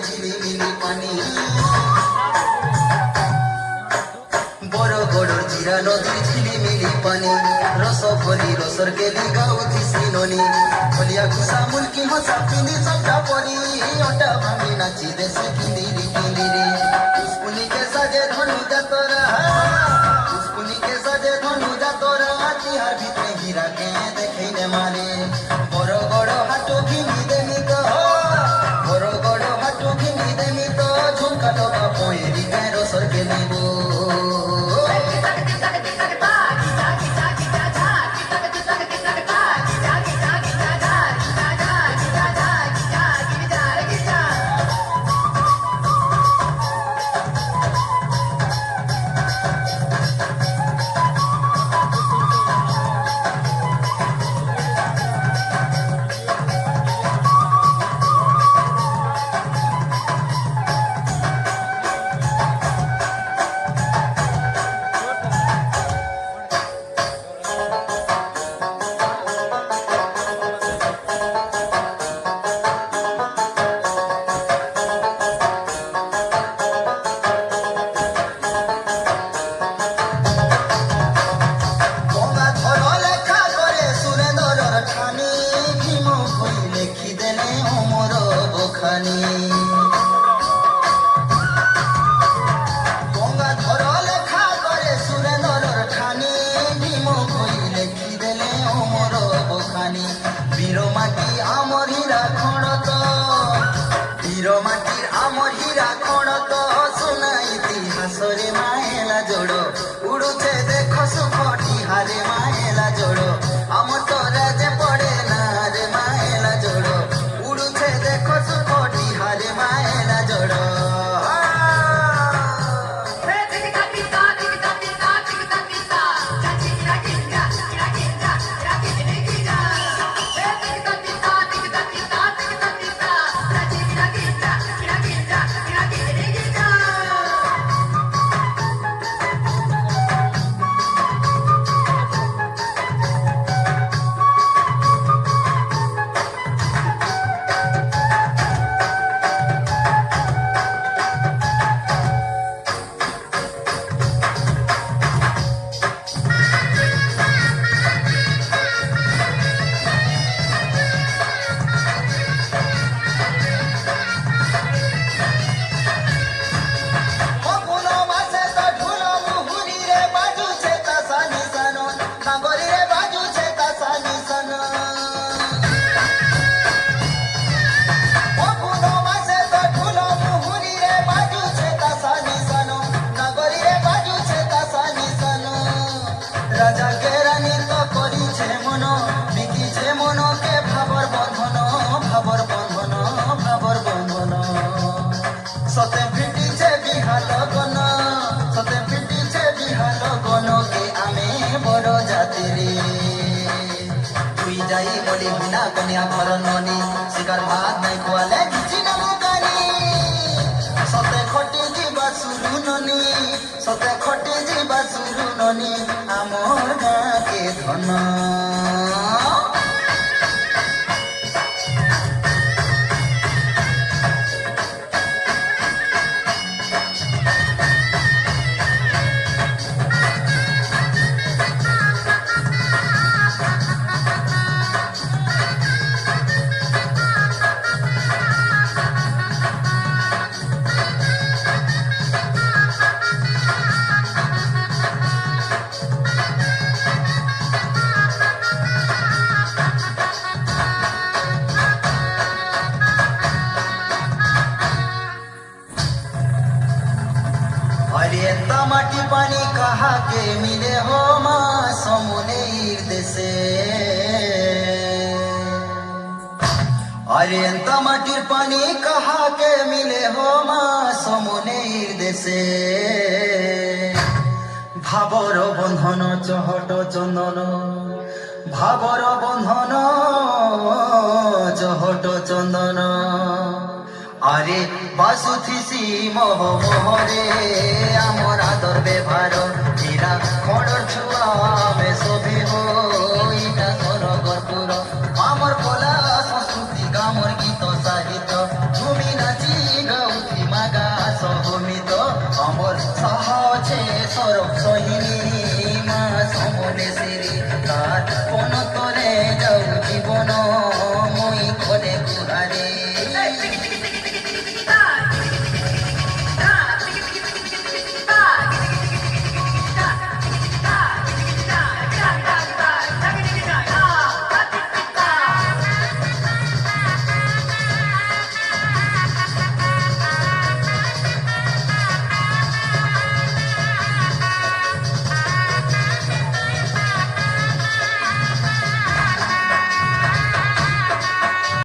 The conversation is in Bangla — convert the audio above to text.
ঝিলিমিলি পানি বরগড়র জিরা নদীর ঝিলিমিলি পানি রস ভরি রসর কেলি গাউথি সিননি খলিয়া খুসা মুলকি হসা পিনি সবটা পরি ওটা ভাঙি নাচি দেশে কিন্দিরি কিন্দিরি পুষ্পুনিকে সাজে ধনু যাতরা পুষ্পুনিকে সাজে ধনু যাতরা তিহার ভিতরে হীরাকে দেখাইলে মারে বরগড় হাটু ঘিমি দেমি তো বরগড় হাটু ঘিমি দেমি তো ঝুমকা ডবা পয়েরি গায় রসর কেলি গো গঙ্গাধর লেখা করে সুরেন্দ্রর ঠানি ভীম কই লেখি দেলে অমর বখানি বীরমাটি আমর হীরা খড়ত বীরমাটির আমর হীরা খড়ত শোনা ইতিহাসরে মায়েলা জোড় উড়ুছে দেখ সুখটি হারে মায়েলা জোড় আমার তো রাজে পড়ে না রে মায়েলা জোড় উড়ুছে দেখ সুখটি হারে মায়েলা জোড় সতে ফিটিছে বিহাল গণ সতে ফিটিছে বিহাল গণকে আমি বড় জাতিরে তুই যাই বলি বিনা কনিয়া ঘর ননি শিকার ভাত নাই খোয়ালে কিছু নামু গানি সতে খটি ଯିବା শুরু ননি সতে খটি ଯିବା শুরু ননি আমার গাঁকে ধন माटी पानी कहा के मिले हो माँ समुनेर देशे अरे अंत माटिर पानी कहा के मिले हो माँ समुनेर देशे भावर बंधन चहट चंदन भावर बंधन चहट चंदन আরে বাসুথিসি মোহ মোহরে আমার আদর ব্যবহার হীরা খড় ছুয়া মে সবি হো